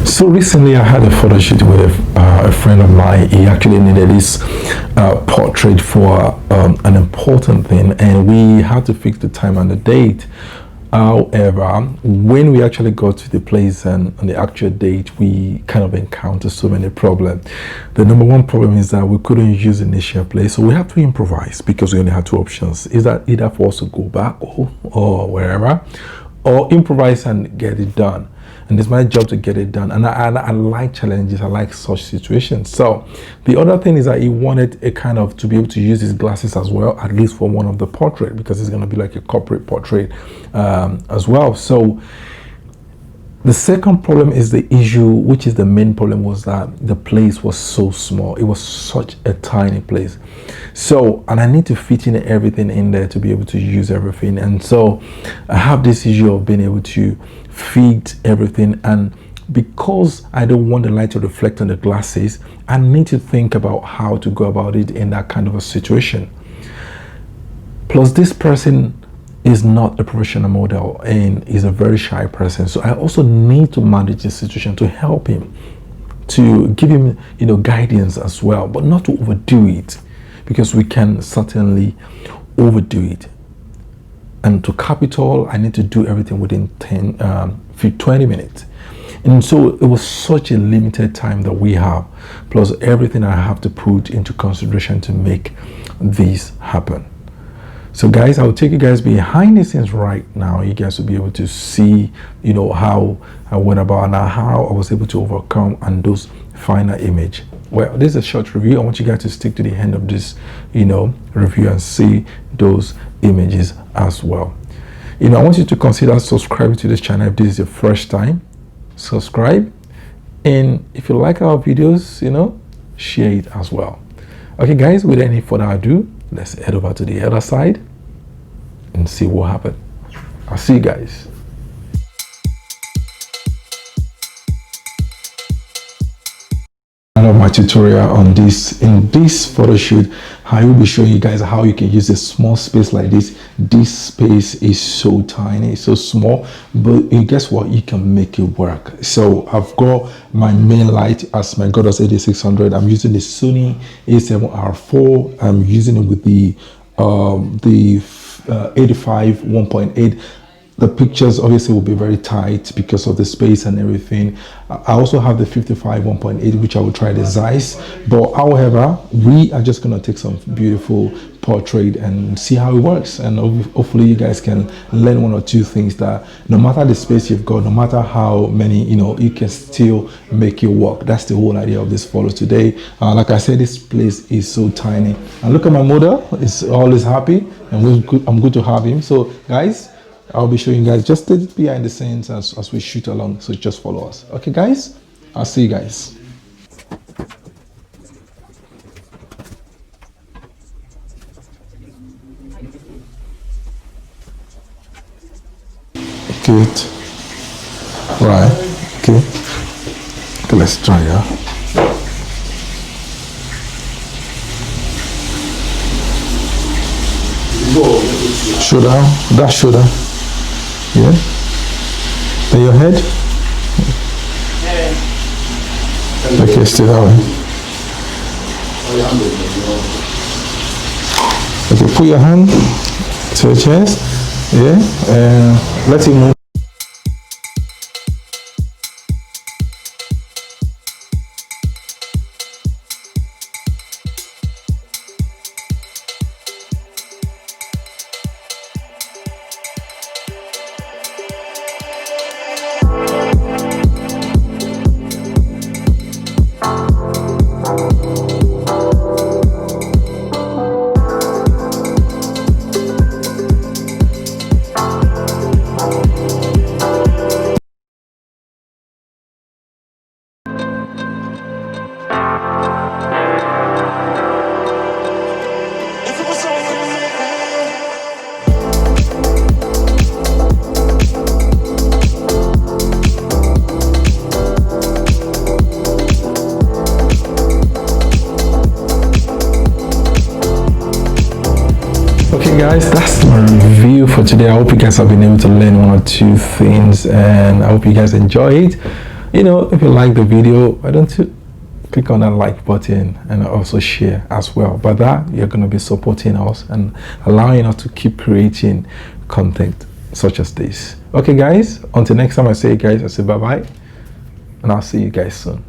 So recently I had a photo shoot with a friend of mine. He actually needed this portrait for an important thing, and we had to fix the time and the date. However, when we actually got to the place and on the actual date, we kind of encountered so many problems. The number one problem is that we couldn't use the initial place, so we had to improvise because we only had two options. Is that either for us to go back or wherever, or improvise and get it done. And it's my job to get it done. And I like challenges. I like such situations. So the other thing is that he wanted a kind of to be able to use his glasses as well, at least for one of the portrait, because it's going to be like a corporate portrait as well. So the second problem is the issue, which is the main problem, was that the place was so small. It was such a tiny place. So, and I need to fit in everything in there to be able to use everything. And so I have this issue of being able to fit everything. And because I don't want the light to reflect on the glasses, I need to think about how to go about it in that kind of a situation. Plus, this person is not a professional model and is a very shy person, so I also need to manage the situation to help him, to give him guidance as well, but not to overdo it, because we can certainly overdo it. And to cap it all, I need to do everything within 20 minutes. And so it was such a limited time that we have, plus everything I have to put into consideration to make this happen. So guys, I will take you guys behind the scenes right now. You guys will be able to see, how I went about and how I was able to overcome and those final image. Well, this is a short review. I want you guys to stick to the end of this, review and see those images as well. I want you to consider subscribing to this channel if this is your first time. Subscribe, and if you like our videos, share it as well. Okay, guys, without any further ado, let's head over to the other side and see what happened. I'll see you guys. Of my tutorial on this, in this photo shoot, I will be showing you guys how you can use a small space like this. This space is so tiny, so small, but guess what, you can make it work. So I've got my main light as my Goddess 8600. I'm using the Sony A7R4. I'm using it with the 85 1.8. The pictures obviously will be very tight because of the space and everything. I also have the 55 1.8, which I will try the Zeiss. But however, we are just going to take some beautiful portrait and see how it works. And hopefully you guys can learn one or two things, that no matter the space you've got, no matter how many, you can still make it work. That's the whole idea of this photo today. Like I said, this place is so tiny. And look at my model. It's always happy, and I'm good to have him. So guys, I'll be showing you guys just the behind the scenes as we shoot along, so just follow us. Okay guys, I'll see you guys. Good. Right. Okay, let's try shoulder, that shoulder. Yeah. Then your head. Okay, stay that way. Okay, put your hand to your chest. Yeah, and let it move. Guys, that's my review for today. I hope you guys have been able to learn one or two things, and I hope you guys enjoy it. You know, if you like the video, why don't you click on that like button and also share as well. By that, you're going to be supporting us and allowing us to keep creating content such as this. Okay, guys, until next time I say guys, I say bye bye, and I'll see you guys soon.